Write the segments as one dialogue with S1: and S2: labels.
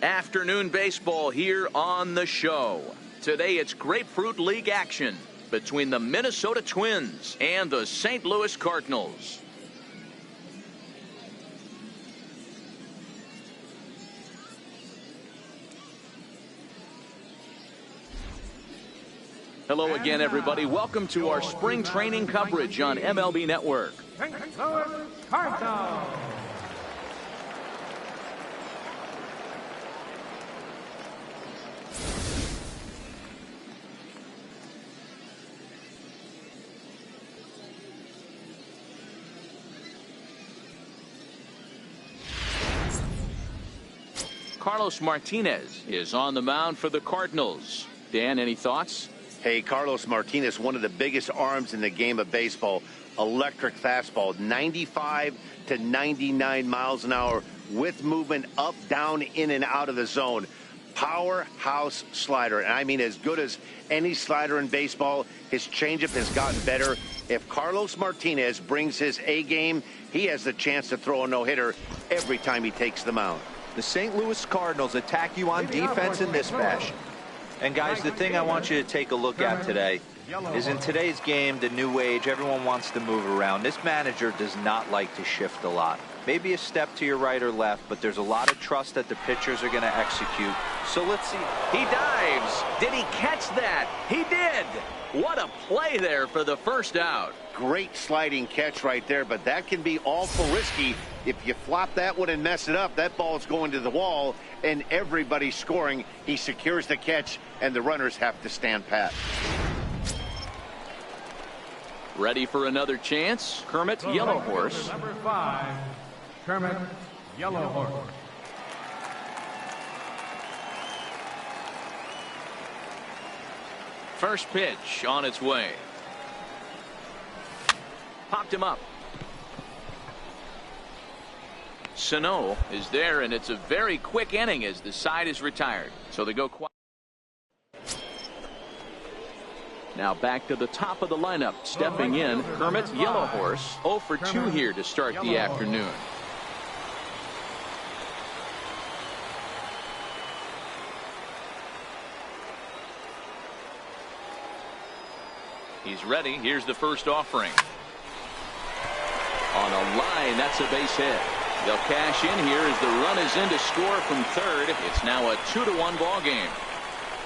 S1: Afternoon baseball here on the show. Today it's Grapefruit League action between the Minnesota Twins and the St. Louis Cardinals. Hello again, everybody. Welcome to our spring training coverage on MLB Network.
S2: St. Louis Cardinals.
S1: Carlos Martinez is on the mound for the Cardinals. Dan, any thoughts?
S3: Hey, Carlos Martinez, one of the biggest arms in the game of baseball. Electric fastball, 95 to 99 miles an hour with movement up, down, in, and out of the zone. Powerhouse slider, and I mean as good as any slider in baseball. His changeup has gotten better. If Carlos Martinez brings his A game, he has the chance to throw a no-hitter every time he takes the mound.
S4: The St. Louis Cardinals attack you on defense in this fashion. And guys, the thing I want you to take a look at today is in today's game, the new age, everyone wants to move around. This manager does not like to shift a lot. Maybe a step to your right or left, but there's a lot of trust that the pitchers are going to execute. So let's see.
S1: He dives. Did he catch that? He did. What a play there for the first out.
S3: Great sliding catch right there, but that can be awful risky. If you flop that one and mess it up, that ball's going to the wall, and everybody's scoring. He secures the catch, and the runners have to stand pat.
S1: Ready for another chance? Kermit, Yellow Horse.
S2: Number 5, Kermit, Yellow Horse.
S1: First pitch on its way. Popped him up. Sano is there, and it's a very quick inning as the side is retired. So they go quiet. Now back to the top of the lineup. Stepping in, Kermit, Yellow Horse. 0 for 2 here to start the afternoon. He's ready. Here's the first offering. On a line, that's a base hit. They'll cash in here as the run is in to score from third. It's now a 2-1 ball game.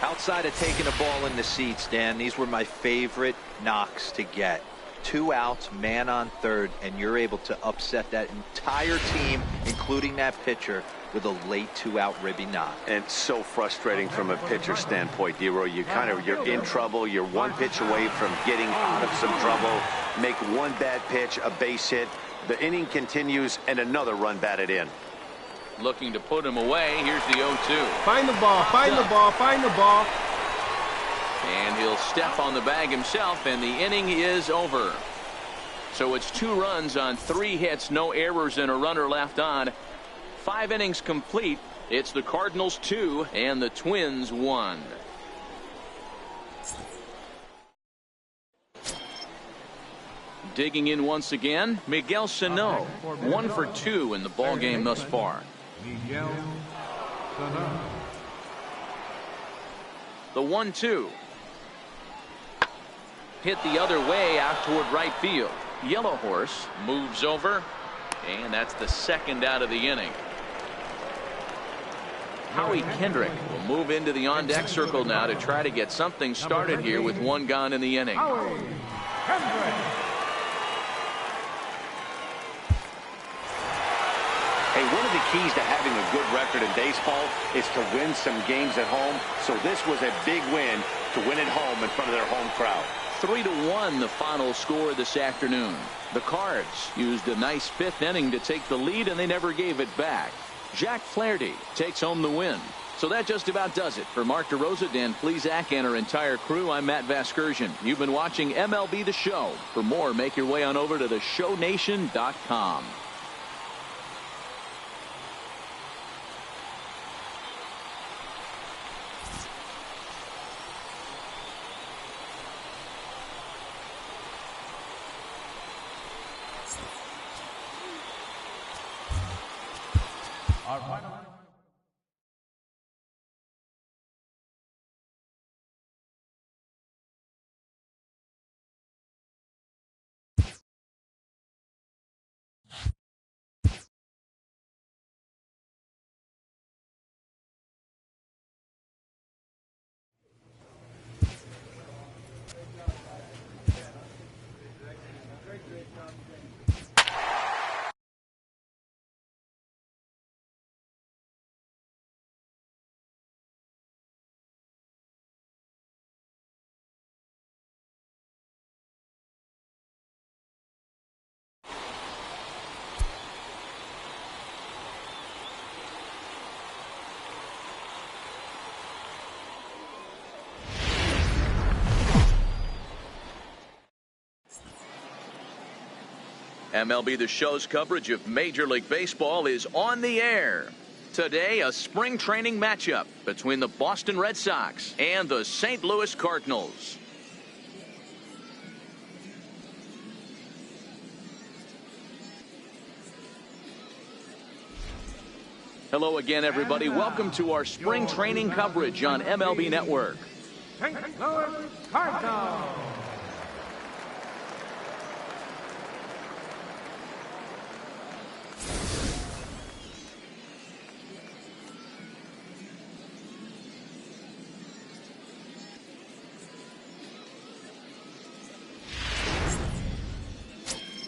S4: Outside of taking a ball in the seats, Dan, these were my favorite knocks to get. 2 outs, man on third, and you're able to upset that entire team, including that pitcher, with a late 2-out ribby knock.
S3: And so frustrating from a pitcher standpoint, Dero. You're in trouble. You're one pitch away from getting out of some trouble. Make one bad pitch, a base hit. The inning continues, and another run batted in.
S1: Looking to put him away. Here's the 0-2.
S2: Find the ball, find the ball, find the ball.
S1: And he'll step on the bag himself, and the inning is over. So it's 2 runs on 3 hits, no errors, and a runner left on. 5 innings complete. It's the Cardinals 2 and the Twins 1. Digging in once again, Miguel Sano. 1 for 2 in the ball game thus far.
S2: Miguel Sano.
S1: The 1-2. Hit the other way out toward right field. Yellow Horse moves over, and that's the second out of the inning. Howie Kendrick will move into the on-deck circle now to try to get something started here with 1 gone in the inning.
S2: Howie Kendrick.
S3: Hey, one of the keys to having a good record in baseball is to win some games at home. So this was a big win to win at home in front of their home crowd.
S1: 3-1 the final score this afternoon. The Cards used a nice 5th inning to take the lead, and they never gave it back. Jack Flaherty takes home the win. So that just about does it. For Mark DeRosa, Dan Plesac, and our entire crew, I'm Matt Vasgersian. You've been watching MLB The Show. For more, make your way on over to theshownation.com.
S2: Our final
S1: MLB The Show's coverage of Major League Baseball is on the air. Today, a spring training matchup between the Boston Red Sox and the St. Louis Cardinals. Hello again, everybody. Welcome to our spring training coverage on MLB Network.
S2: St. Louis Cardinals.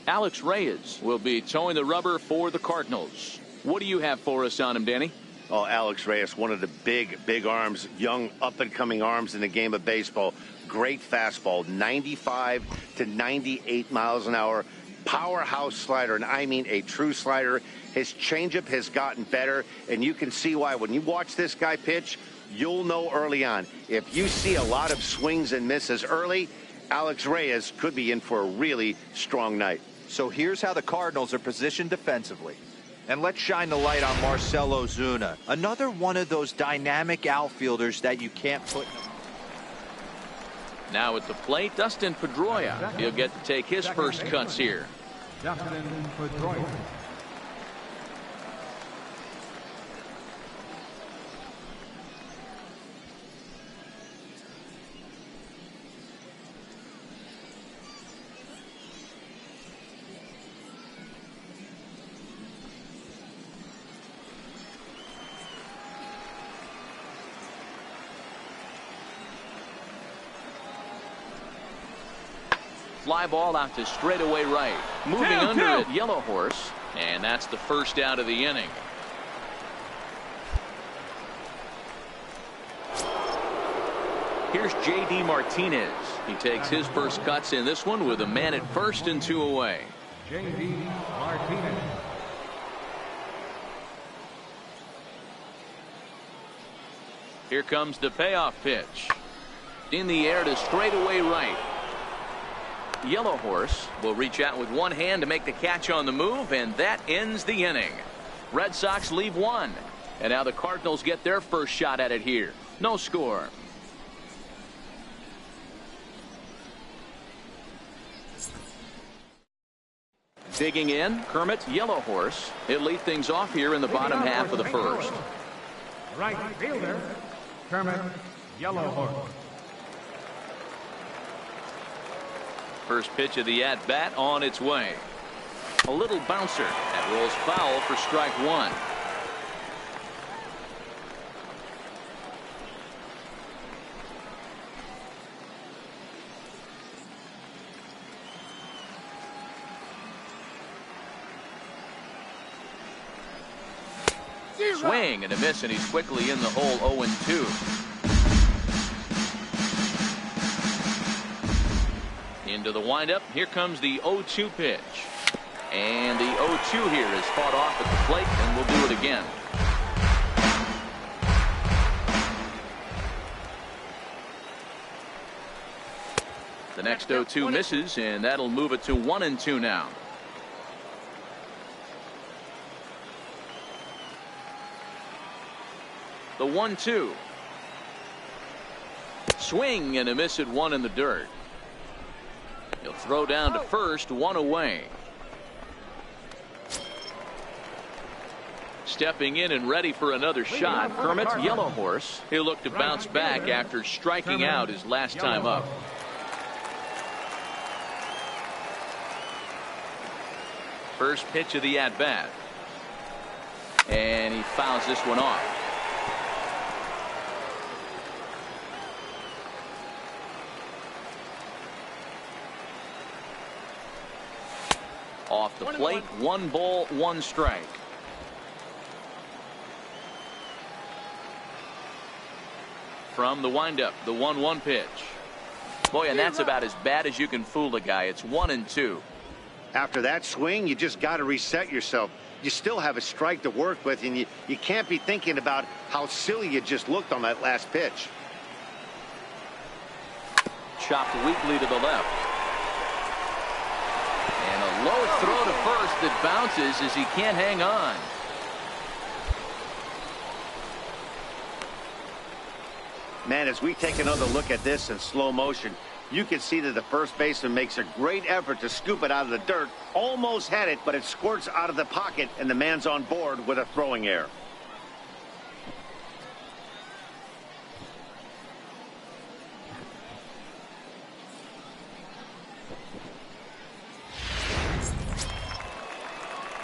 S1: Alex Reyes will be towing the rubber for the Cardinals. What do you have for us on him, Danny?
S3: Oh, Alex Reyes, one of the big arms, young up-and-coming arms in the game of baseball. Great fastball, 95 to 98 miles an hour. Powerhouse slider, and I mean a true slider. His changeup has gotten better, and you can see why. When you watch this guy pitch, you'll know early on. If you see a lot of swings and misses early, Alex Reyes could be in for a really strong night.
S4: So here's how the Cardinals are positioned defensively. And let's shine the light on Marcell Ozuna, another one of those dynamic outfielders that you can't put.
S1: Now at the plate, Dustin Pedroia. He'll get to take his first cuts here.
S2: Dustin Pedroia.
S1: Fly ball out to straightaway right. Moving under it, Yellow Horse. And that's the first out of the inning. Here's J.D. Martinez. He takes his first cuts in this one with a man at first and 2 away.
S2: J.D. Martinez.
S1: Here comes the payoff pitch. In the air to straightaway right. Yellow Horse will reach out with one hand to make the catch on the move, and that ends the inning. Red Sox leave one, and now the Cardinals get their first shot at it here. No score. Digging in, Kermit, Yellow Horse. He'll lead things off here in the bottom half of the first.
S2: Right fielder, Kermit, Yellow Horse.
S1: First pitch of the at-bat on its way. A little bouncer that rolls foul for strike one. Swing and a miss, and he's quickly in the hole. 0-2. Into the windup. Here comes the 0-2 pitch. And the 0-2 here is fought off at the plate, and we'll do it again. The next 0-2 misses, and that'll move it to 1-2 now. The 1-2. Swing and a miss at one in the dirt. He'll throw down to first, one away. Stepping in and ready for another shot, Kermit, Yellow Horse. He'll look to bounce back after striking out his last time up. First pitch of the at-bat. And he fouls this one off. Off the plate, 1 ball, 1 strike. From the windup, the 1-1 pitch. Boy, and that's about as bad as you can fool a guy. It's 1-2.
S3: After that swing, you just got to reset yourself. You still have a strike to work with, and you can't be thinking about how silly you just looked on that last pitch. Chopped weakly to the left. And a
S1: Low throw to first that bounces as he can't hang on.
S3: Man, as we take another look at this in slow motion, you can see that the first baseman makes a great effort to scoop it out of the dirt. Almost had it, but it squirts out of the pocket, and the man's on board with a throwing error.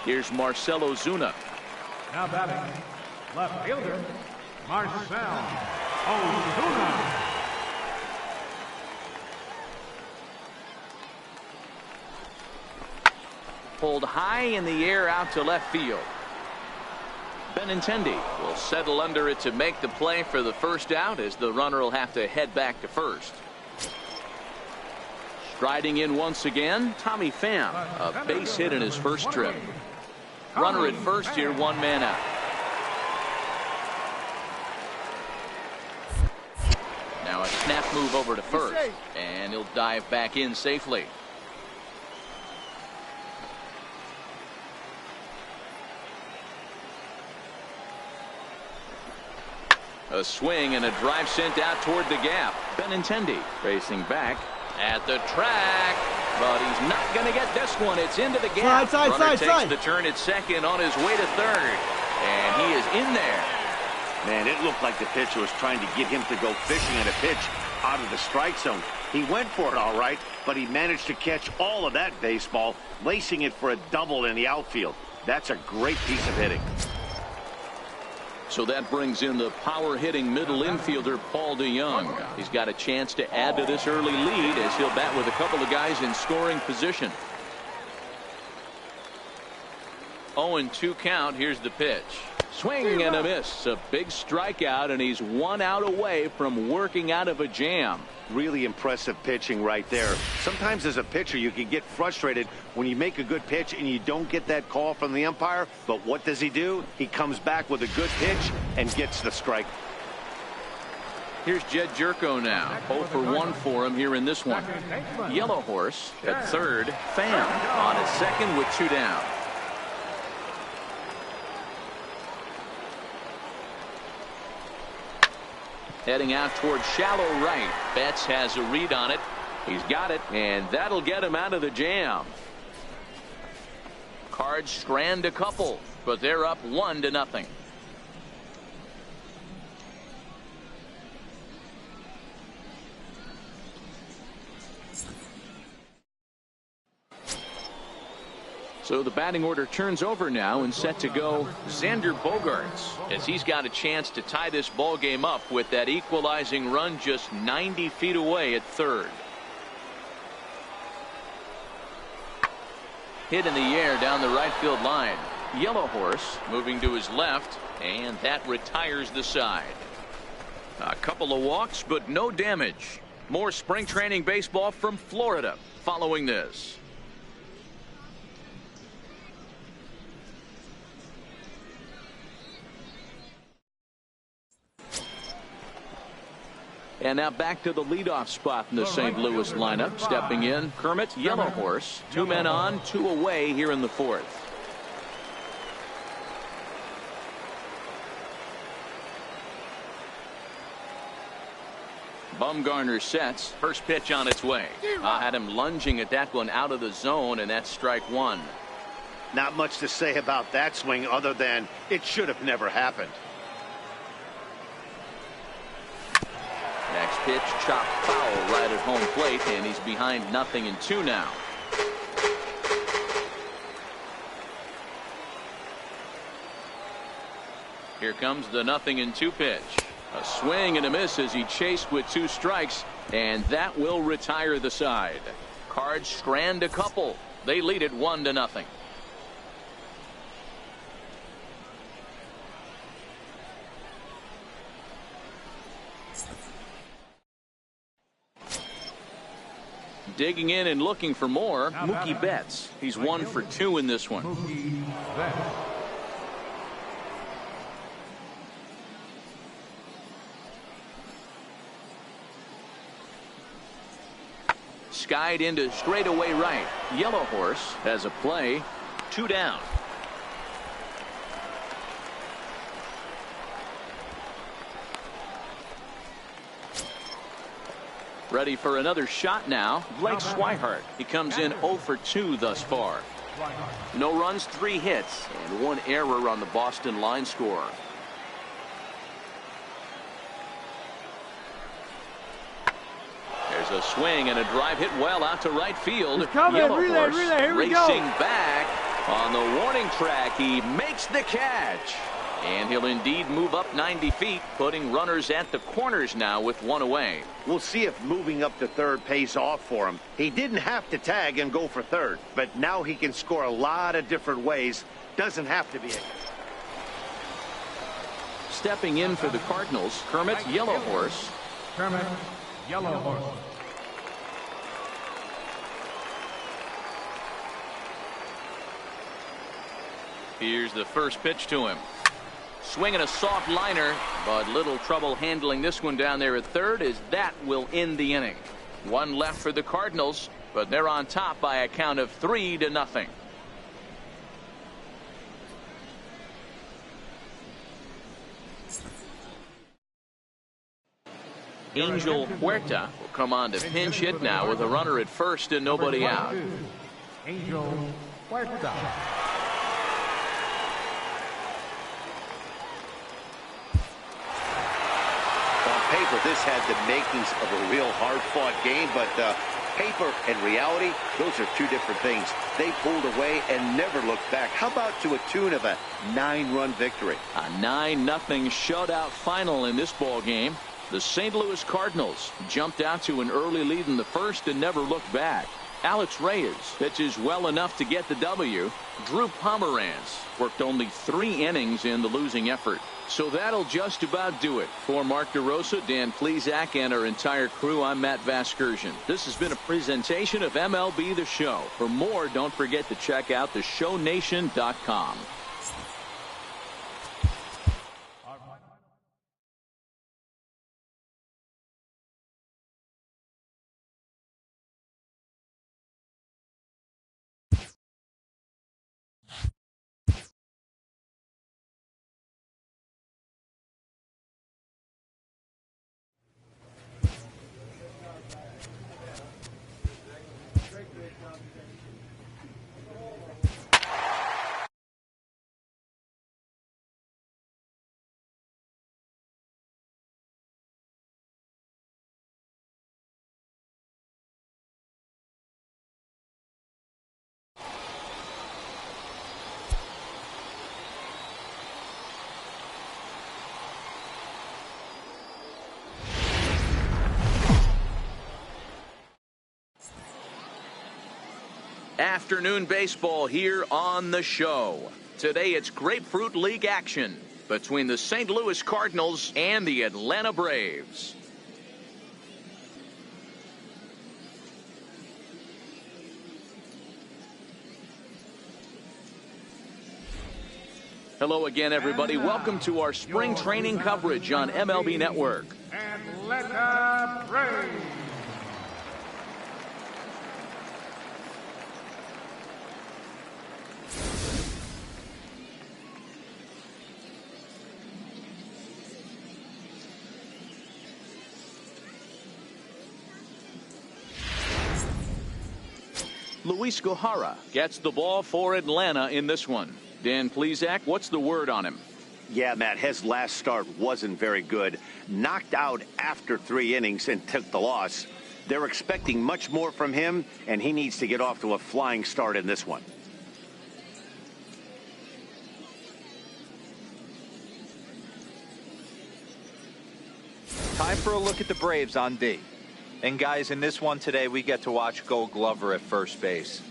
S1: Here's Marcell Ozuna.
S2: Now batting, left fielder, Marcell Ozuna.
S1: Pulled high in the air out to left field. Benintendi will settle under it to make the play for the first out, as the runner will have to head back to first. Striding in once again, Tommy Pham, a base hit in his first trip. Runner at first here, one man out. Now a snap move over to first, and he'll dive back in safely. A swing and a drive sent out toward the gap. Benintendi racing back at the track, but he's not going to get this one. It's into the gap. Runner takes the turn at second on his way to third, and he is in there.
S3: Man, it looked like the pitcher was trying to get him to go fishing at a pitch out of the strike zone. He went for it all right, but he managed to catch all of that baseball, lacing it for a double in the outfield. That's a great piece of hitting.
S1: So that brings in the power-hitting middle infielder Paul DeYoung. He's got a chance to add to this early lead as he'll bat with a couple of guys in scoring position. 0-2 count. Here's the pitch. Swing and a miss. A big strikeout, and he's 1 out away from working out of a jam.
S3: Really impressive pitching right there. Sometimes as a pitcher you can get frustrated when you make a good pitch and you don't get that call from the umpire, but what does he do? He comes back with a good pitch and gets the strike.
S1: Here's Jed Jerko now. 0 for 1 for him here in this one. Yellow Horse at third. Pham on his second with 2 down. Heading out toward shallow right. Betts has a read on it. He's got it, and that'll get him out of the jam. Cards strand a couple, but they're up 1-0. So the batting order turns over now, and set to go Xander Bogaerts, as he's got a chance to tie this ball game up with that equalizing run just 90 feet away at third. Hit in the air down the right field line. Yellow Horse moving to his left, and that retires the side. A couple of walks, but no damage. More spring training baseball from Florida following this. And now back to the leadoff spot in the St. Louis lineup. Stepping in, Kermit, Yellow Horse. 2 men on, 2 away here in the fourth. Bumgarner sets. First pitch on its way. Had him lunging at that one out of the zone, and that's strike 1.
S3: Not much to say about that swing other than it should have never happened.
S1: Next pitch, chopped foul right at home plate, and he's behind 0-2 now. Here comes the 0-2 pitch. A swing and a miss as he chased with 2 strikes, and that will retire the side. Cards strand a couple. They lead it 1-0. Digging in and looking for more, Mookie Betts. He's 1 for 2 in this one. skied into straightaway right. Yellow Horse has a play. 2 down. Ready for another shot now. Blake Swihart. He comes in 0 for 2 thus far.
S5: No runs, 3 hits, and 1 error on the Boston line scorer.
S1: There's a swing and a drive hit well out to right field.
S2: Yellow Horse
S1: Relay,
S2: here we
S1: racing
S2: go.
S1: back on the warning track. He makes the catch. And he'll indeed move up 90 feet, putting runners at the corners now with 1 away.
S3: We'll see if moving up to third pays off for him. He didn't have to tag and go for third, but now he can score a lot of different ways. Doesn't have to be a...
S1: Stepping in for the Cardinals, Kermit, Yellow Horse.
S2: Kermit, Yellow Horse.
S1: Here's the first pitch to him. Swinging a soft liner, but little trouble handling this one down there at third, as that will end the inning. 1 left for the Cardinals, but they're on top by a count of 3-0. Angel Huerta will come on to pinch hit now with a runner at first and nobody out.
S2: Angel Huerta.
S3: Paper, this had the makings of a real hard-fought game, but paper and reality, those are 2 different things. They pulled away and never looked back. How about to a tune of a 9-run victory?
S1: A 9-0 shutout final in this ball game. The St. Louis Cardinals jumped out to an early lead in the first and never looked back. Alex Reyes pitches well enough to get the W. Drew Pomeranz worked only 3 innings in the losing effort. So that'll just about do it. For Mark DeRosa, Dan Plesac, and our entire crew, I'm Matt Vasgersian. This has been a presentation of MLB The Show. For more, don't forget to check out theshownation.com. Afternoon baseball here on the show. Today it's Grapefruit League action between the St. Louis Cardinals and the Atlanta Braves. Hello again, everybody. Welcome to our spring training coverage on MLB Network.
S2: Atlanta Braves.
S1: Luis Gohara gets the ball for Atlanta in this one. Dan Plesac, what's the word on him?
S3: Yeah, Matt, his last start wasn't very good. Knocked out after 3 innings and took the loss. They're expecting much more from him, and he needs to get off to a flying start in this one.
S4: Time for a look at the Braves on D. And guys, in this one today, we get to watch Gold Glover at first base.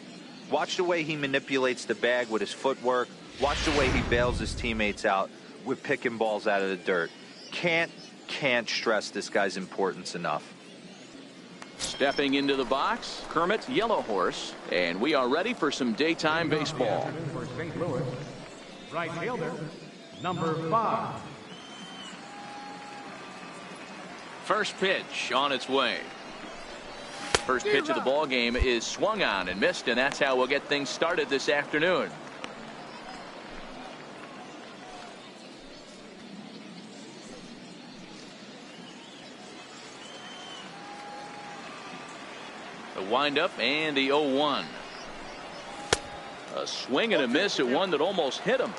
S4: Watch the way he manipulates the bag with his footwork. Watch the way he bails his teammates out with picking balls out of the dirt. Can't stress this guy's importance enough.
S1: Stepping into the box, Kermit, Yellow Horse, and we are ready for some daytime baseball.
S2: For St. Louis, right fielder, number 5.
S1: First pitch on its way. First pitch of the ball game is swung on and missed, and that's how we'll get things started this afternoon. The windup and the 0-1. A swing and a miss at one that almost hit him.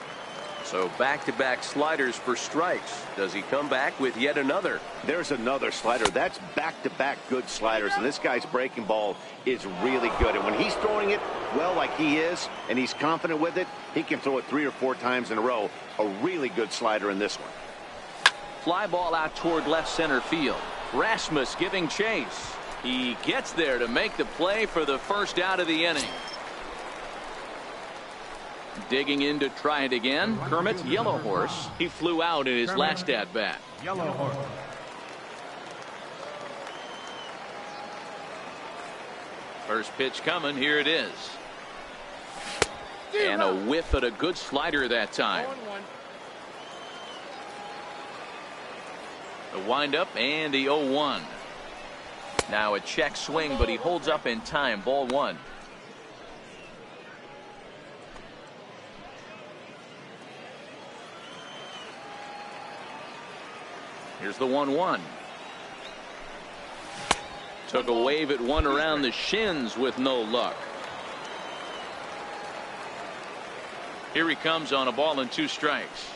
S5: So back-to-back sliders for strikes. Does he come back with yet another?
S3: There's another slider. That's back-to-back good sliders, and this guy's breaking ball is really good. And when he's throwing it well like he is, and he's confident with it, he can throw it 3 or 4 times in a row. A really good slider in this one.
S1: Fly ball out toward left center field. Rasmus giving chase. He gets there to make the play for the first out of the inning. Digging in to try it again, Kermit Yellow Horse. He flew out in his last at bat.
S2: Yellow Horse.
S1: First pitch coming. Here it is. And a whiff at a good slider that time. The windup and the 0-1. Now a check swing, but he holds up in time. Ball 1. Here's the 1-1. Took a wave at one around the shins with no luck. Here he comes on a ball and 2 strikes.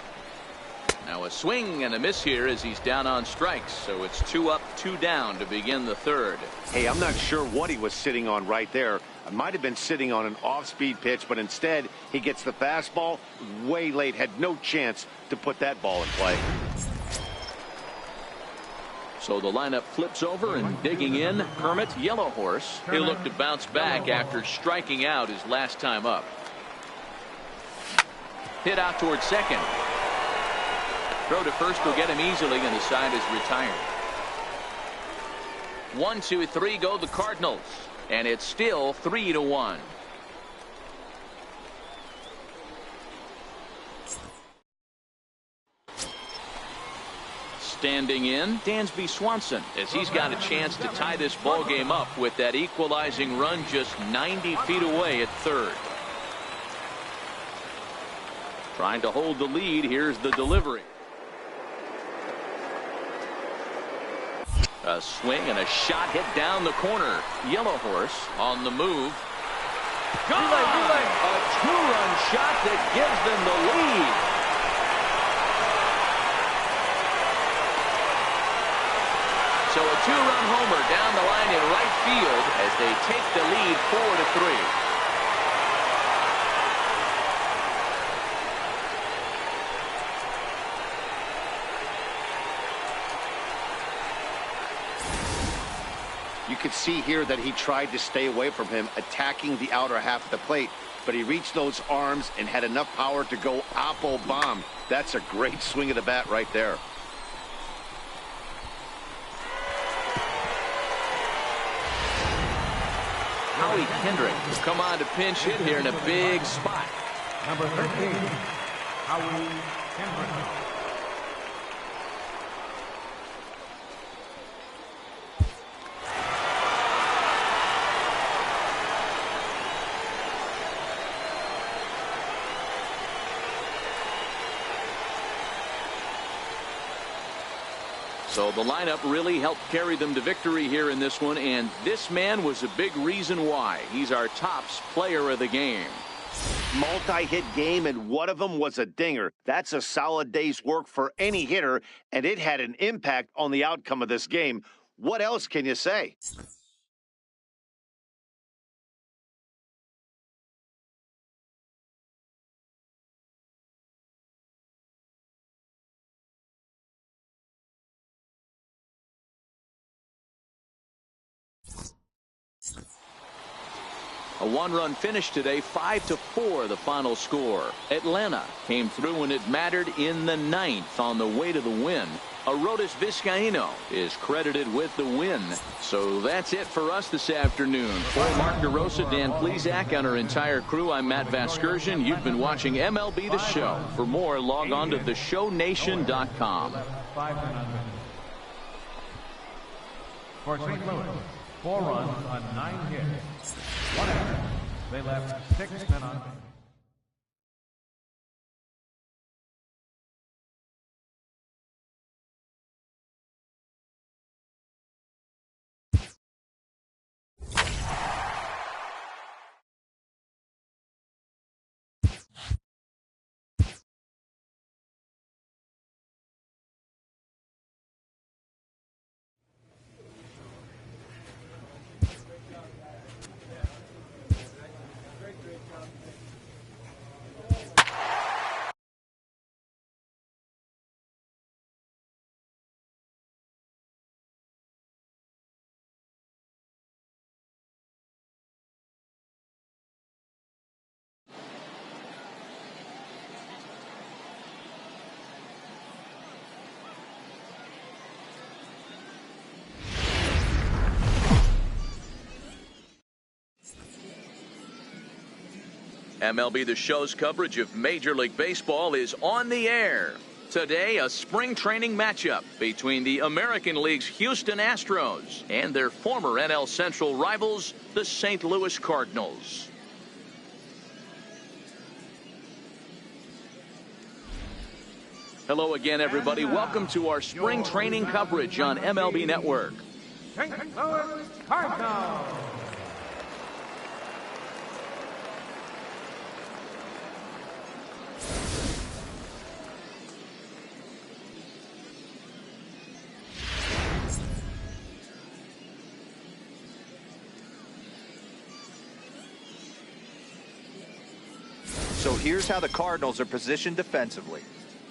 S1: Now a swing and a miss here as he's down on strikes. So it's 2 up, 2 down to begin the third.
S3: Hey, I'm not sure what he was sitting on right there. It might have been sitting on an off-speed pitch, but instead he gets the fastball way late. Had no chance to put that ball in play.
S1: So the lineup flips over, and digging in, Kermit Yellow Horse. He'll look to bounce back after striking out his last time up. Hit out towards second. Throw to first will get him easily, and the side is retired. 1, 2, 3 go the Cardinals, and it's still 3-1. Standing in, Dansby Swanson, as he's got a chance to tie this ball game up with that equalizing run just 90 feet away at third. Trying to hold the lead. Here's the delivery. A swing and a shot hit down the corner. Yellow Horse on the move. Gone! A 2-run shot that gives them the lead. So a 2-run homer down the line in right field as they take the lead 4-3.
S3: You could see here that he tried to stay away from him, attacking the outer half of the plate, but he reached those arms and had enough power to go oppo bomb. That's a great swing of the bat right there.
S1: Howie Kendrick will come on to pinch hit here in a big spot.
S2: Number 13, Howie Kendrick.
S1: So the lineup really helped carry them to victory here in this one, and this man was a big reason why. He's our tops player of the game.
S3: Multi-hit game, and one of them was a dinger. That's a solid day's work for any hitter, and it had an impact on the outcome of this game. What else can you say?
S1: A 1-run finish today, 5-4 the final score. Atlanta came through when it mattered in the 9th on the way to the win. Arodys Vizcaíno is credited with the win. So that's it for us this afternoon. For Mark DeRosa, Dan Plesac, and our entire crew, I'm Matt Vasgersian. You've been watching MLB The Show. For more, log on to theshownation.com.
S2: For St. Louis, 4 runs on 9 hits. 1 error. They left 6 men on base.
S1: MLB The Show's coverage of Major League Baseball is on the air. Today, a spring training matchup between the American League's Houston Astros and their former NL Central rivals, the St. Louis Cardinals. Hello again, everybody. Welcome to our spring training coverage on MLB Network.
S2: St. Louis Cardinals.
S4: So here's how the Cardinals are positioned defensively.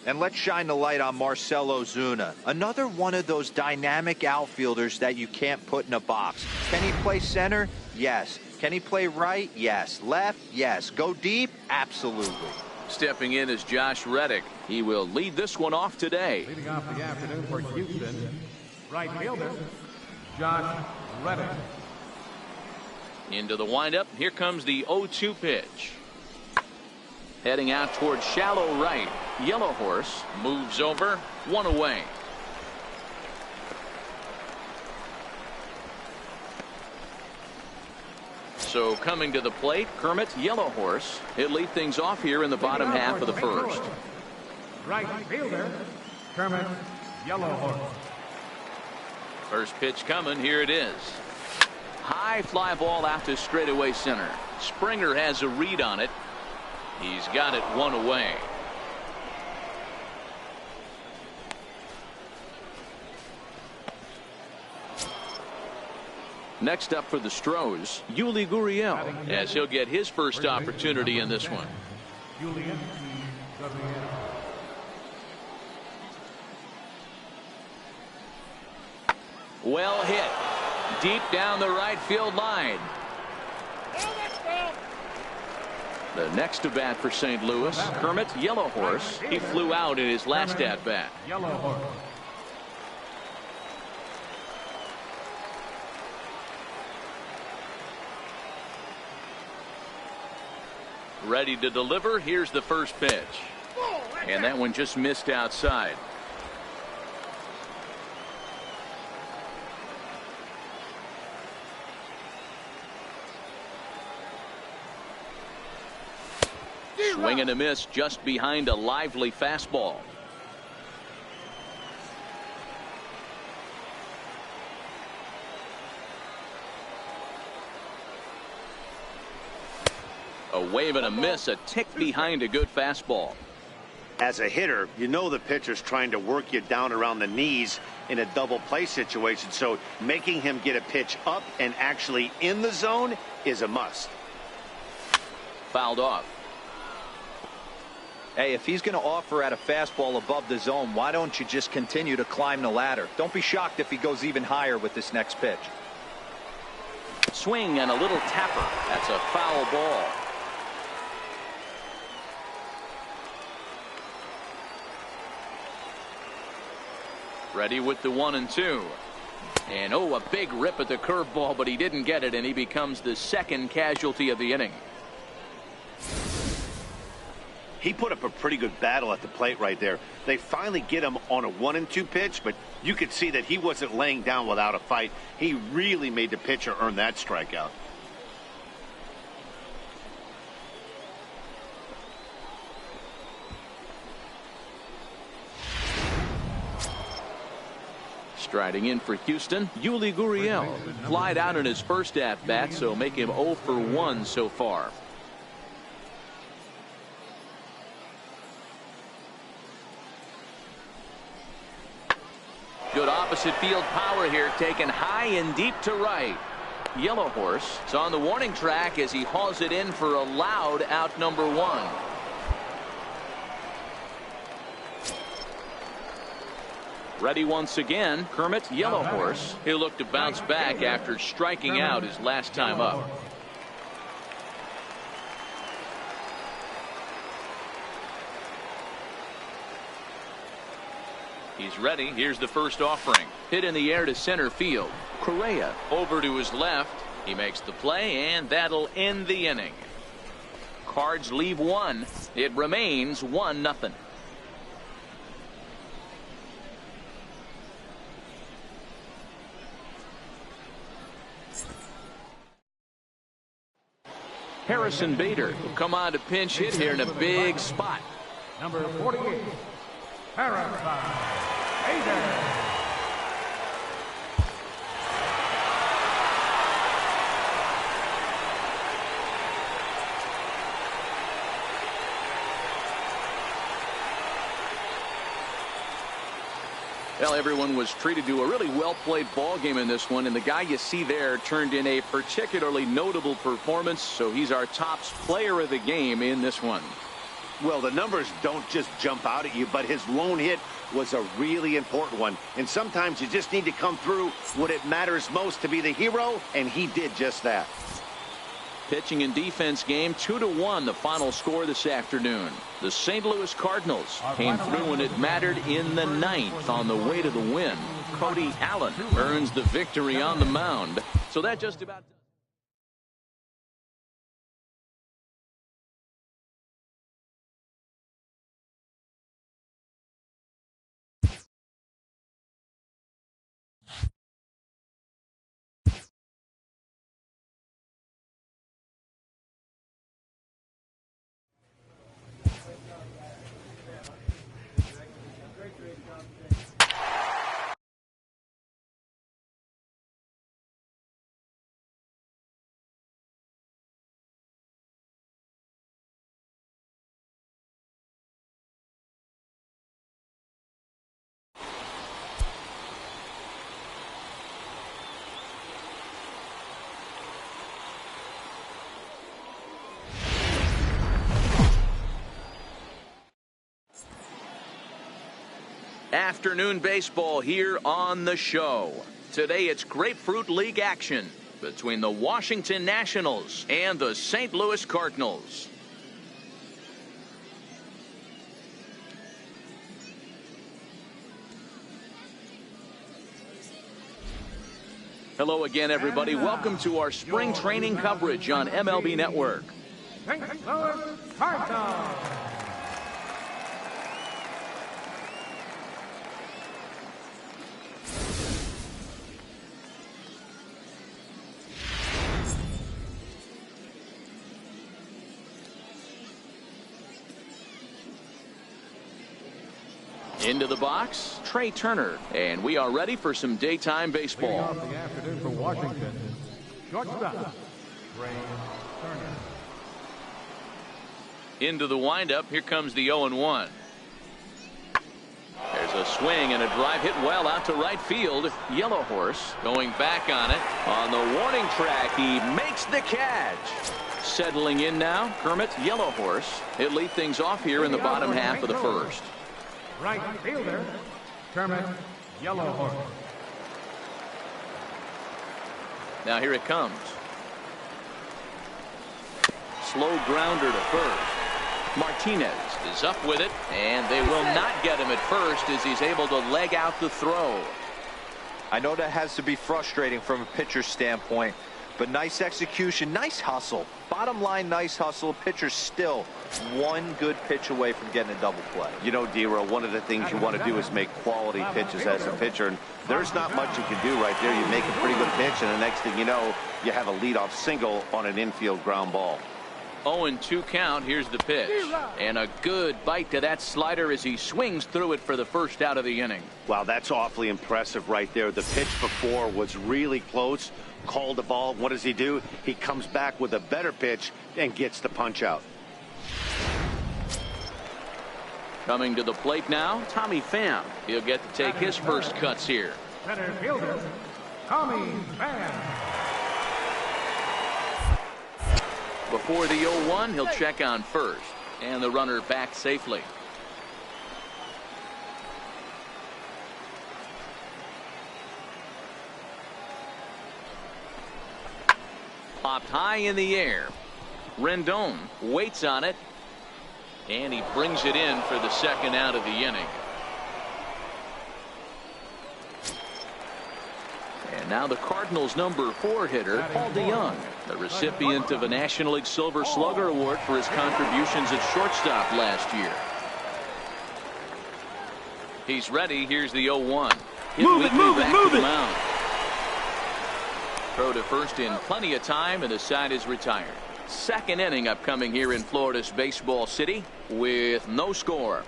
S4: And let's shine the light on Marcell Ozuna, another one of those dynamic outfielders that you can't put in a box. Can he play center? Yes. Can he play right? Yes. Left? Yes. Go deep? Absolutely.
S1: Stepping in is Josh Reddick. He will lead this one off today.
S2: Leading off the afternoon for Houston, right fielder, Josh Reddick.
S1: Into the windup. Here comes the 0-2 pitch. Heading out towards shallow right. Yellow Horse moves over. 1 away. So coming to the plate, Kermit, Yellow Horse. He'll lead things off here in the bottom half of the first.
S2: Right fielder, Kermit, Yellow Horse.
S1: First pitch coming. Here it is. High fly ball out to straightaway center. Springer has a read on it. He's got it 1 away. Next up for the Stros, Yuli Gurriel, as he'll get his first opportunity in this one. Well hit. Deep down the right field line. The next to bat for St. Louis, Kermit, Yellow Horse. He flew out in his last at bat.
S2: Yellow Horse.
S1: Ready to deliver. Here's the first pitch. And that one just missed outside. Swing and a miss just behind a lively fastball. A wave and a miss, a tick behind a good fastball.
S3: As a hitter, you know the pitcher's trying to work you down around the knees in a double play situation, so making him get a pitch up and actually in the zone is a must.
S1: Fouled off.
S4: Hey, if he's going to offer at a fastball above the zone, why don't you just continue to climb the ladder? Don't be shocked if he goes even higher with this next pitch.
S1: Swing and a little tapper. That's a foul ball. Ready with the 1-2. And oh, a big rip at the curveball, but he didn't get it, and he becomes the second casualty of the inning.
S3: He put up a pretty good battle at the plate right there. They finally get him on a 1-2 pitch, but you could see that he wasn't laying down without a fight. He really made the pitcher earn that strikeout.
S1: Striding in for Houston, Yuli Gurriel. Flied out in his first at-bat, so make him 0 for 1 so far. Good opposite field power here, taken high and deep to right. Yellow Horse is on the warning track as he hauls it in for a loud out number 1. Ready once again, Kermit, Yellow Horse. He'll look to bounce back after striking out his last time up. He's ready. Here's the first offering. Hit in the air to center field. Correa over to his left. He makes the play, and that'll end the inning. Cards leave 1. It remains 1-0. Harrison Bader will come on to pinch hit here in a big spot.
S2: Number 48, Harrison Bader.
S1: Well, everyone was treated to a really well-played ball game in this one, and the guy you see there turned in a particularly notable performance, so he's our top player of the game in this one.
S3: Well, the numbers don't just jump out at you, but his lone hit was a really important one. And sometimes you just need to come through when it matters most to be the hero, and he did just that.
S1: Pitching and defense game, 2-1, the final score this afternoon. The St. Louis Cardinals came through when it mattered in the 9th on the way to the win. Cody Allen earns the victory on the mound. So that just about... Afternoon baseball here on the show. Today it's Grapefruit League action between the Washington Nationals and the St. Louis Cardinals. Hello again, everybody. Welcome to our spring training coverage on MLB Network.
S2: St. Louis Cardinals.
S1: Into the box, Trey Turner, and we are ready for some daytime
S2: Leading
S1: baseball.
S2: off the afternoon for Washington, shortstop, Trey Turner.
S1: Into the windup, here comes the 0-1. There's a swing and a drive hit well out to right field. Yellow Horse going back on it. On the warning track, he makes the catch. Settling in now, Kermit, Yellow Horse. He'll lead things off here in the bottom half of the first.
S2: Right fielder, Kermit, Yellow Horse.
S1: Now here it comes. Slow grounder to first. Martinez is up with it, and they will not get him at first as he's able to leg out the throw.
S4: I know that has to be frustrating from a pitcher's standpoint, But nice execution, nice hustle. Bottom line, nice hustle. Pitcher's still one good pitch away from getting a double play.
S3: You know, D-Row, one of the things you want to do is make quality pitches as a pitcher, and there's not much you can do right there. You make a pretty good pitch, and the next thing you know, you have a leadoff single on an infield ground ball.
S1: 0-2 count. Here's the pitch. And a good bite to that slider as he swings through it for the first out of the inning.
S3: Wow, that's awfully impressive right there. The pitch before was really close. Called the ball. What does he do? He comes back with a better pitch and gets the punch out.
S1: Coming to the plate now, Tommy Pham. He'll get to take his first cuts here.
S2: Center fielder, Tommy Pham.
S1: Before the 0-1, he'll check on first. And the runner back safely. Popped high in the air. Rendon waits on it. And he brings it in for the second out of the inning. And now the Cardinals' number 4 hitter, Paul DeYoung, the recipient of a National League Silver Slugger Award for his contributions at shortstop last year. He's ready. Here's the 0-1. Move it, move it, move it. Mound. Throw to first in plenty of time, and the side is retired. Second inning upcoming here in Florida's Baseball City with no score.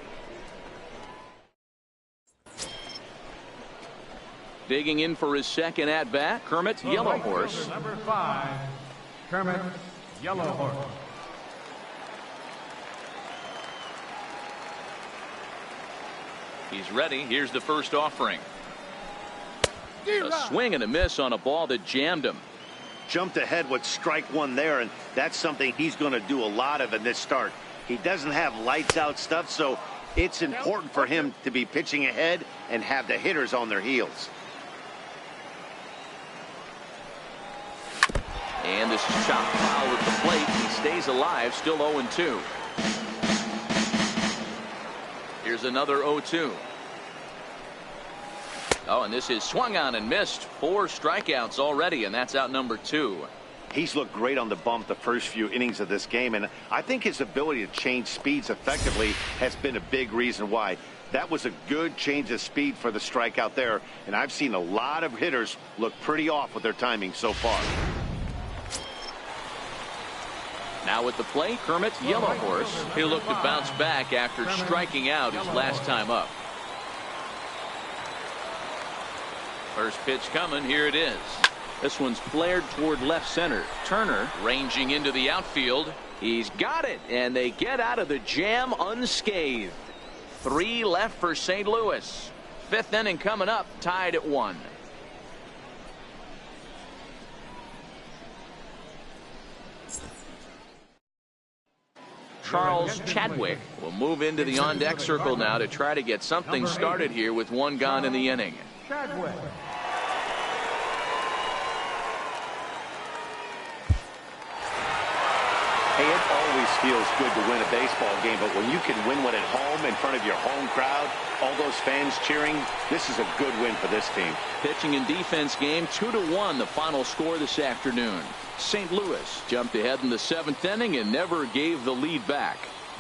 S1: Digging in for his second at bat, Kermit Yellow Horse.
S2: Number 5, Kermit Yellow Horse.
S1: He's ready. Here's the first offering. A swing and a miss on a ball that jammed him.
S3: Jumped ahead with strike one there, and that's something he's going to do a lot of in this start. He doesn't have lights out stuff, so it's important for him to be pitching ahead and have the hitters on their heels.
S1: And this is chopped foul at the plate. He stays alive, still 0-2. Here's another 0-2. Oh, and this is swung on and missed. 4 strikeouts already, and that's out number 2.
S3: He's looked great on the bump the first few innings of this game, and I think his ability to change speeds effectively has been a big reason why. That was a good change of speed for the strikeout there, and I've seen a lot of hitters look pretty off with their timing so far.
S1: Now at the plate, Kermit Yellow Horse. He'll look to bounce back after striking out his last time up. First pitch coming. Here it is. This one's flared toward left center. Turner ranging into the outfield. He's got it, and they get out of the jam unscathed. 3 left for St. Louis. 5th inning coming up, tied at 1. Charles Chadwick will move into the on-deck circle now to try to get something started here with 1 gone in the inning.
S2: Chadwick.
S3: Hey, it always feels good to win a baseball game, but when you can win one at home in front of your home crowd, all those fans cheering, this is a good win for this team.
S1: Pitching and defense game, 2-1 the final score this afternoon. St. Louis jumped ahead in the 7th inning and never gave the lead back.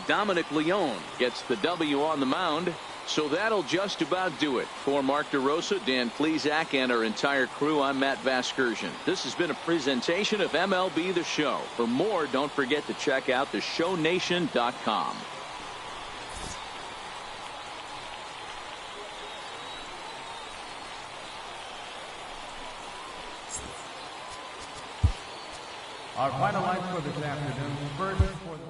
S1: Dominic Leone gets the W on the mound. So that'll just about do it. For Mark DeRosa, Dan Plesac, and our entire crew, I'm Matt Vasgersian. This has been a presentation of MLB The Show. For more, don't forget to check out theshownation.com.
S2: Our final lights for this afternoon. First for the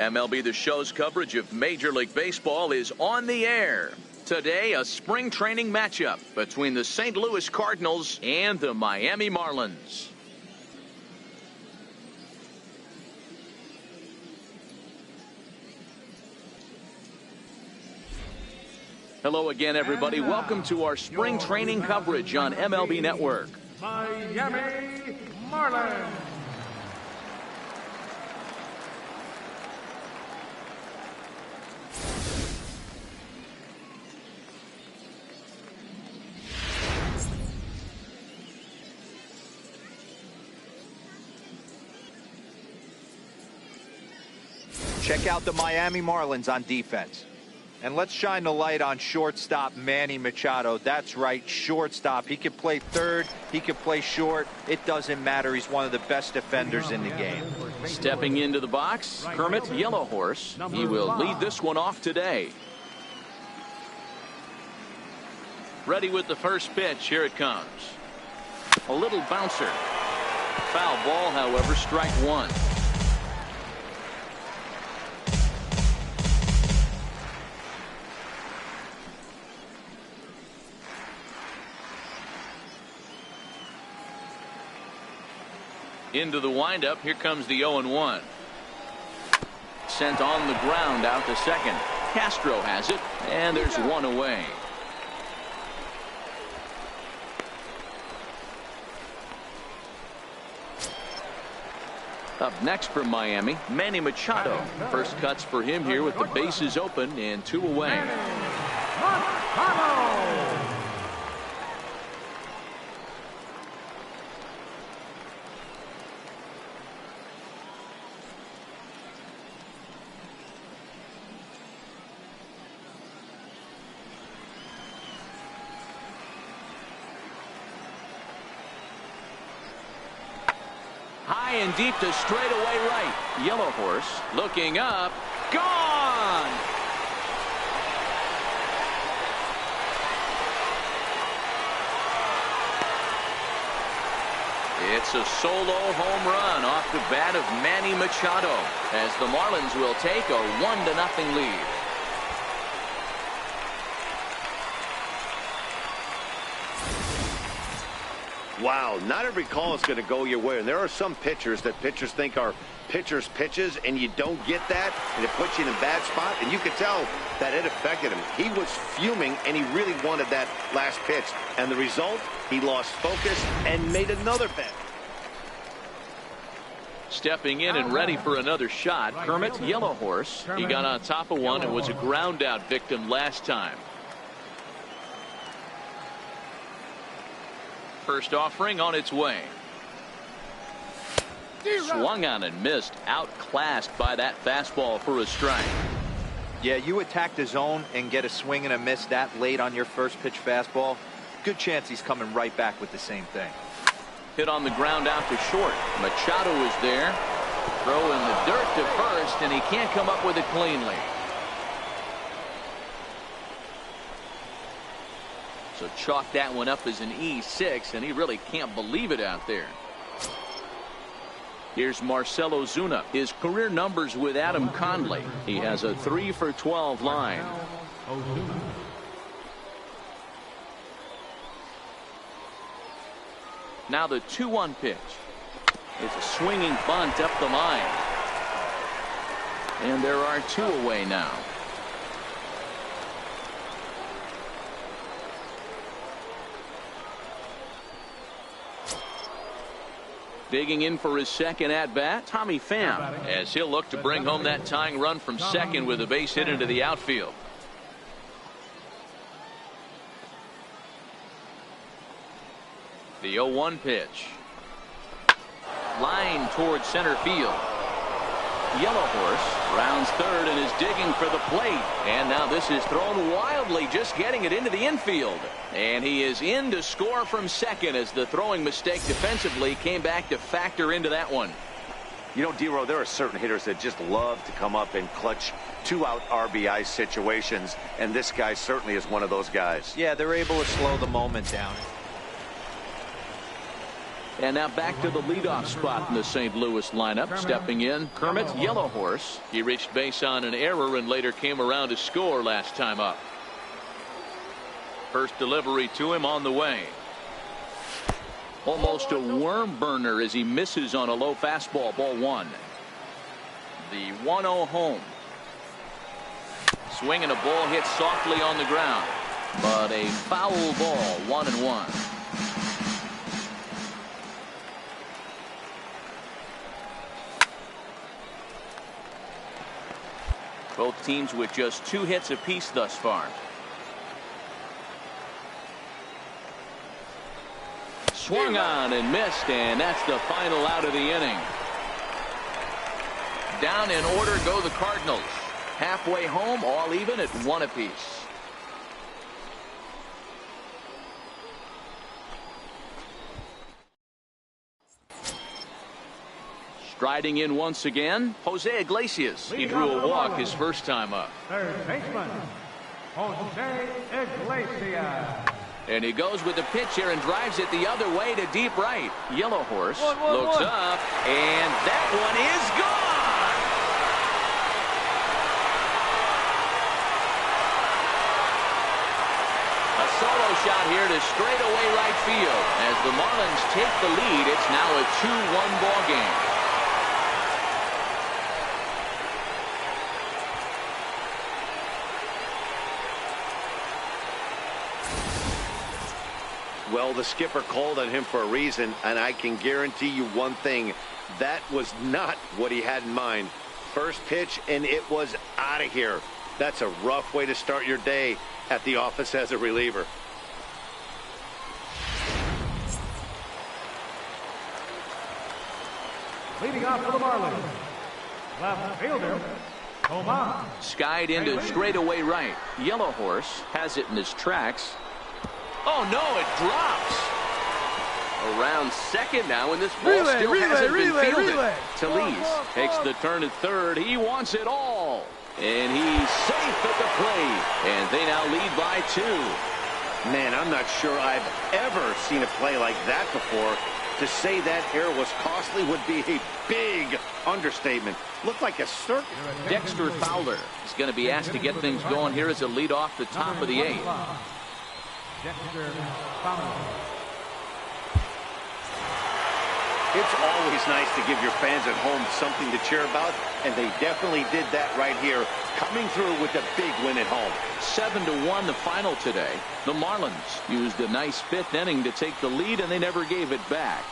S1: MLB The Show's coverage of Major League Baseball is on the air. Today, a spring training matchup between the St. Louis Cardinals and the Miami Marlins. Hello again, everybody. Welcome to our spring training coverage on MLB Network.
S2: Miami Marlins.
S4: Check out the Miami Marlins on defense. And let's shine the light on shortstop Manny Machado. That's right, shortstop. He can play third, he can play short. It doesn't matter. He's one of the best defenders in the game.
S1: Stepping into the box, Kermit Yellow Horse. He will lead this one off today. Ready with the first pitch. Here it comes. A little bouncer. Foul ball, however, strike one. Into the windup. Here comes the 0-1. Sent on the ground out to second. Castro has it, and there's one away. Up next from Miami, Manny Machado. First cuts for him here with the bases open and two away. High and deep to straightaway right. Yellow Horse looking up. Gone! It's a solo home run off the bat of Manny Machado as the Marlins will take a 1-0 lead.
S3: Wow, not every call is going to go your way. And there are some pitchers that pitchers think are pitchers' pitches, and you don't get that, and it puts you in a bad spot. And you could tell that it affected him. He was fuming, and he really wanted that last pitch. And the result, he lost focus and made another bet.
S1: Stepping in and ready for another shot, Kermit Yellow Horse. He got on top of one and was a ground out victim last time. First offering on its way. Swung on and missed. Outclassed by that fastball for a strike.
S4: Yeah, you attack the zone and get a swing and a miss that late on your first pitch fastball. Good chance he's coming right back with the same thing.
S1: Hit on the ground out to short. Machado is there. Throw in the dirt to first, and he can't come up with it cleanly. So chalk that one up as an E6, and he really can't believe it out there. Here's Marcell Ozuna. His career numbers with Adam Conley. He has a 3-for-12 line. Now the 2-1 pitch. It's a swinging bunt up the line. And there are two away now. Digging in for his second at-bat, Tommy Pham, as he'll look to bring home that tying run from second with a base hit into the outfield. The 0-1 pitch. Line towards center field. Yellow Horse rounds third and is digging for the plate. And now this is thrown wildly, just getting it into the infield. And he is in to score from second as the throwing mistake defensively came back to factor into that one.
S3: You know, D-Row, there are certain hitters that just love to come up and clutch two-out RBI situations, and this guy certainly is one of those guys.
S4: Yeah, they're able to slow the moment down.
S1: And now back to the leadoff spot in the St. Louis lineup. Stepping in, Kermit, Yellow Horse. He reached base on an error and later came around to score last time up. First delivery to him on the way. Almost a worm burner as he misses on a low fastball. Ball one. The 1-0 home. Swing and a ball hit softly on the ground. But a foul ball. 1-1. Both teams with just 2 hits apiece thus far. Swung on and missed, and that's the final out of the inning. Down in order go the Cardinals. Halfway home, all even at 1 apiece. Striding in once again, Jose Iglesias. He drew a walk his first time up.
S2: Third baseman, Jose Iglesias.
S1: And he goes with the pitch here and drives it the other way to deep right. Yellow Horse looks up, and that one is gone. A solo shot here to straightaway right field. As the Marlins take the lead, it's now a 2-1 ball game.
S3: Well, the skipper called on him for a reason, and I can guarantee you one thing. That was not what he had in mind. First pitch, and it was out of here. That's a rough way to start your day at the office as a reliever.
S2: Leading off for the Marlins, left fielder, Pham.
S1: Skied into straightaway right. Yellow Horse has it in his tracks. Oh no, it drops. Around second now, and this ball still hasn't been fielded. Talese takes the turn at third. He wants it all. And he's safe at the plate. And they now lead by 2.
S3: Man, I'm not sure I've ever seen a play like that before. To say that error was costly would be a big understatement. Looked like a circus.
S1: Dexter Fowler is going to be asked to get things going here as a lead off the top of the 8th.
S2: Dexter Pham.
S3: It's always nice to give your fans at home something to cheer about, and they definitely did that right here, coming through with a big win at home.
S1: 7-1 the final today. The Marlins used a nice 5th inning to take the lead, and they never gave it back.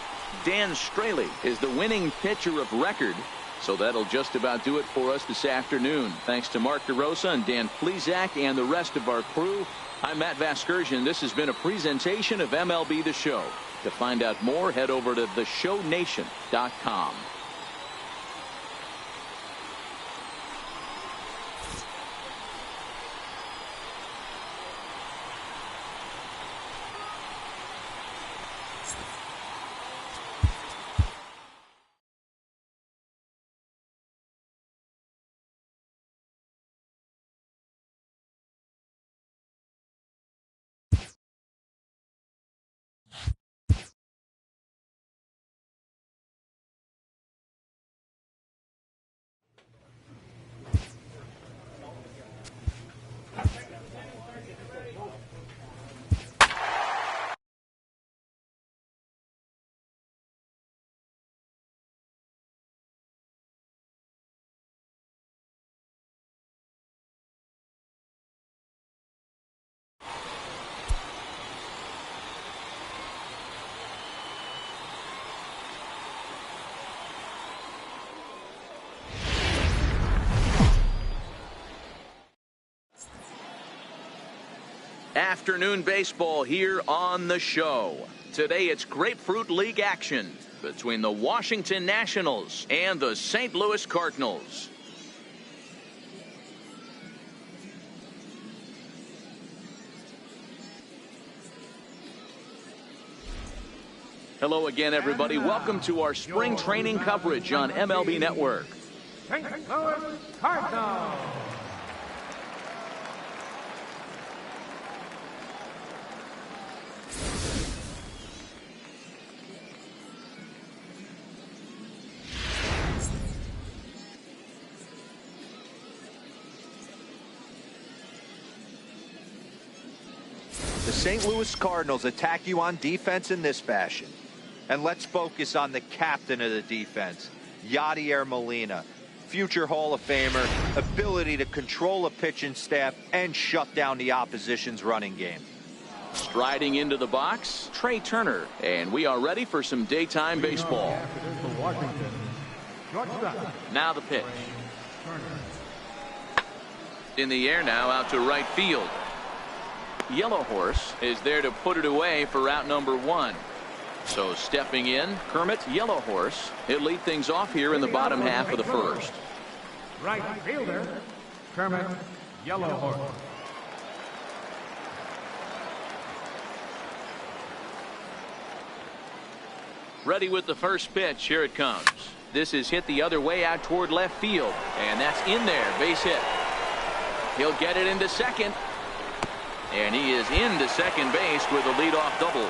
S1: Dan Straley is the winning pitcher of record. So that'll just about do it for us this afternoon. Thanks to Mark DeRosa and Dan Plesac and the rest of our crew. I'm Matt Vasgersian. This has been a presentation of MLB The Show. To find out more, head over to theshownation.com. Afternoon baseball here on the show. Today it's Grapefruit League action between the Washington Nationals and the St. Louis Cardinals. Hello again, everybody. Welcome to our spring training coverage on MLB Network.
S2: St. Louis Cardinals.
S4: St. Louis Cardinals attack you on defense in this fashion. And let's focus on the captain of the defense, Yadier Molina. Future Hall of Famer, ability to control a pitching staff and shut down the opposition's running game.
S1: Striding into the box, Trey Turner. And we are ready for some daytime baseball. Now the pitch. In the air now, out to right field. Yellow Horse is there to put it away for out number 1. So stepping in, Kermit, Yellow Horse. He'll lead things off here in the bottom half of the first.
S2: Right fielder, Kermit, Yellow Horse.
S1: Ready with the first pitch. Here it comes. This is hit the other way out toward left field. And that's in there. Base hit. He'll get it into second. And he is into second base with a leadoff double.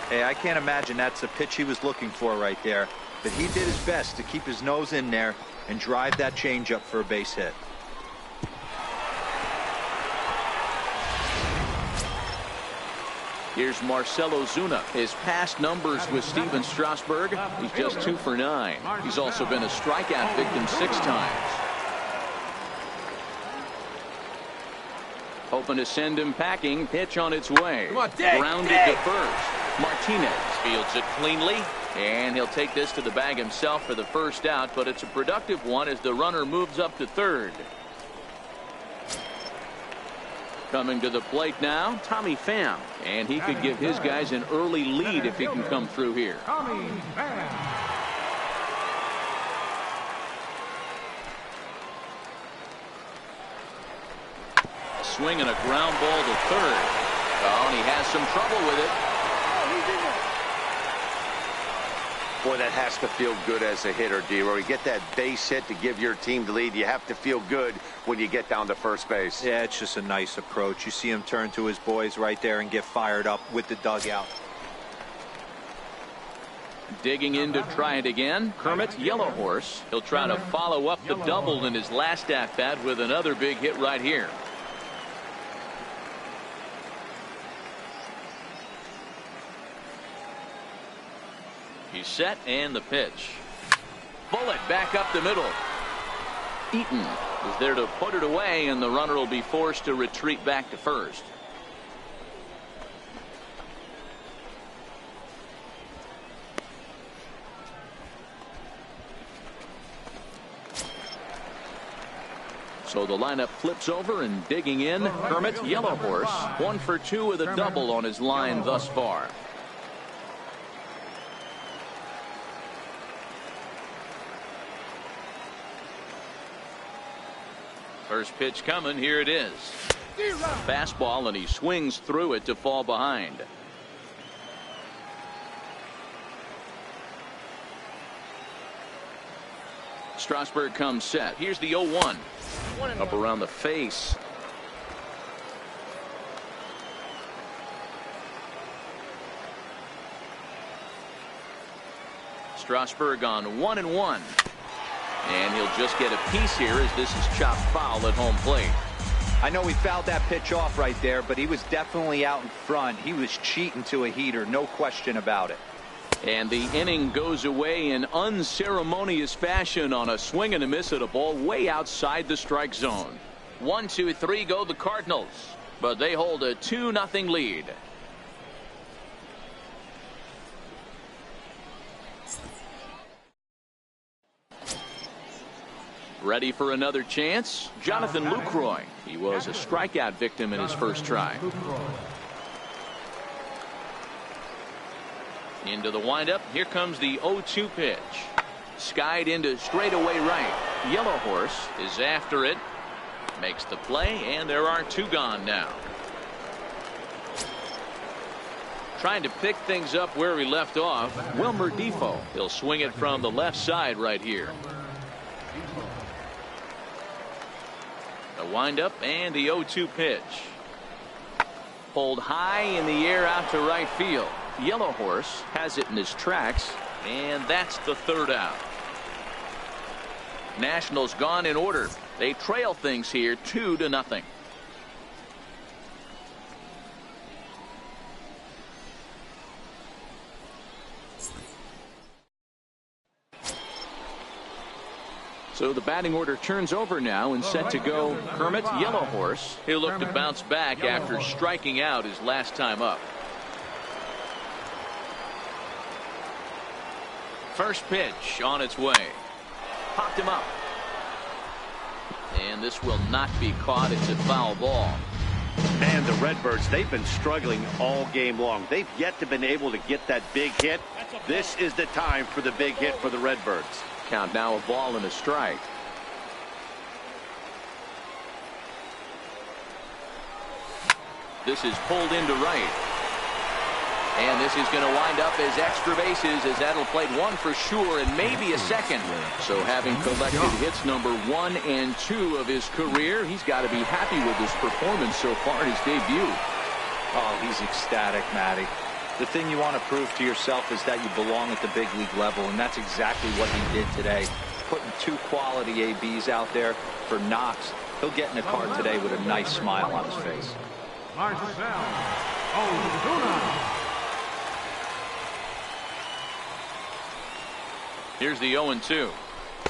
S4: Hey, I can't imagine that's the pitch he was looking for right there. But he did his best to keep his nose in there and drive that changeup for a base hit.
S1: Here's Marcell Ozuna. His past numbers with Steven Strasburg, he's just 2 for 9. He's also been a strikeout victim 6 times. Hoping to send him packing. Pitch on its way. Grounded to first. Martinez fields it cleanly. And he'll take this to the bag himself for the first out, but it's a productive one as the runner moves up to third. Coming to the plate now, Tommy Pham. And he could give his guys an early lead if he can come through here.
S2: Tommy Pham.
S1: Swing and a ground ball to third. Oh, and he has some trouble with it.
S3: Boy, that has to feel good as a hitter, D-Roy. You get that base hit to give your team the lead. You have to feel good when you get down to first base.
S4: Yeah, it's just a nice approach. You see him turn to his boys right there and get fired up with the dugout.
S1: Digging in to try it again, Kermit, Yellow Horse. He'll try to follow up the double in his last at-bat with another big hit right here. He's set, and the pitch. Bullet back up the middle. Eaton is there to put it away, and the runner will be forced to retreat back to first. So the lineup flips over, and digging in, Kermit, Yellow Horse. 1 for 2 with a double on his line thus far. First pitch coming. Here it is. Fastball, and he swings through it to fall behind. Strasburg comes set. Here's the 0-1. Up around the face. Strasburg on 1-1. And he'll just get a piece here as this is chopped foul at home plate.
S4: I know he fouled that pitch off right there, but he was definitely out in front. He was cheating to a heater, no question about it.
S1: And the inning goes away in unceremonious fashion on a swing and a miss at a ball way outside the strike zone. 1, 2, 3 go the Cardinals, but they hold a 2-0 lead. Ready for another chance? Jonathan Lucroy. He was a strikeout victim in his first try. Into the windup. Here comes the 0-2 pitch. Skied into straightaway right. Yellow Horse is after it. Makes the play, and there are 2 gone now. Trying to pick things up where he left off, Wilmer Defoe. He'll swing it from the left side right here. The windup and the 0-2 pitch. Pulled high in the air out to right field. Yellow Horse has it in his tracks, and that's the third out. Nationals gone in order. They trail things here 2-0. So the batting order turns over now and set to go. Kermit, Yellow Horse. He'll look to bounce back after striking out his last time up. First pitch on its way. Popped him up. And this will not be caught. It's a foul ball.
S3: Man, the Redbirds, they've been struggling all game long. They've yet to been able to get that big hit. This is the time for the big hit for the Redbirds.
S1: Count now, a ball and a strike. This is pulled into right. And this is going to wind up as extra bases, as that'll play one for sure and maybe a second. So having collected hits number 1 and 2 of his career, he's got to be happy with his performance so far in his debut.
S4: Oh, he's ecstatic, Matty. The thing you want to prove to yourself is that you belong at the big league level, and that's exactly what he did today. Putting 2 quality ABs out there for Knox. He'll get in the car today with a nice smile on his face.
S2: Marcell Ozuna.
S1: Here's the 0-2.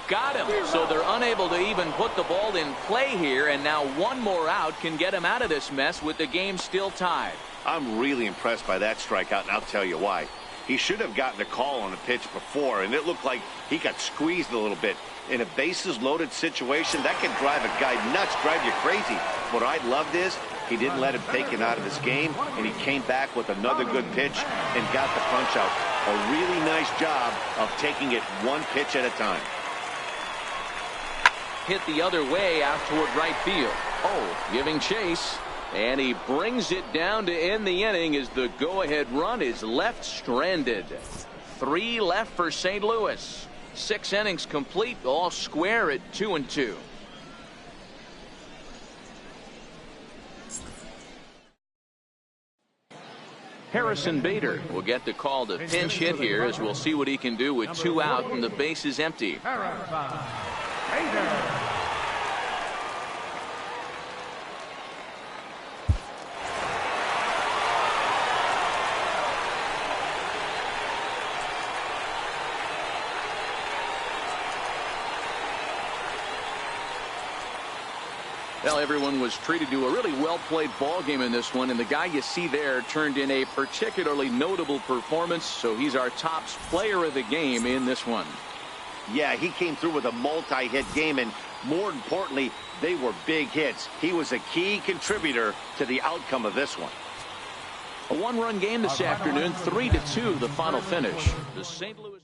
S1: Got him. So they're unable to even put the ball in play here, and now one more out can get him out of this mess with the game still tied.
S3: I'm really impressed by that strikeout, and I'll tell you why. He should have gotten a call on the pitch before, and it looked like he got squeezed a little bit. In a bases-loaded situation, that can drive a guy nuts, drive you crazy. What I loved is he didn't let him take him out of his game, and he came back with another good pitch and got the punch out. A really nice job of taking it one pitch at a time.
S1: Hit the other way out toward right field. Oh, giving chase. And he brings it down to end the inning as the go-ahead run is left stranded. 3 left for St. Louis. 6 innings complete, all square at 2-2. Harrison Bader will get the call to pinch hit here, as we'll see what he can do with 2 out and the base is empty. Well, everyone was treated to a really well-played ball game in this one, and the guy you see there turned in a particularly notable performance, so he's our top player of the game in this one.
S3: Yeah, he came through with a multi-hit game, and more importantly, they were big hits. He was a key contributor to the outcome of this one.
S1: A 1-run game this afternoon, 3-2 the final finish. The St. Louis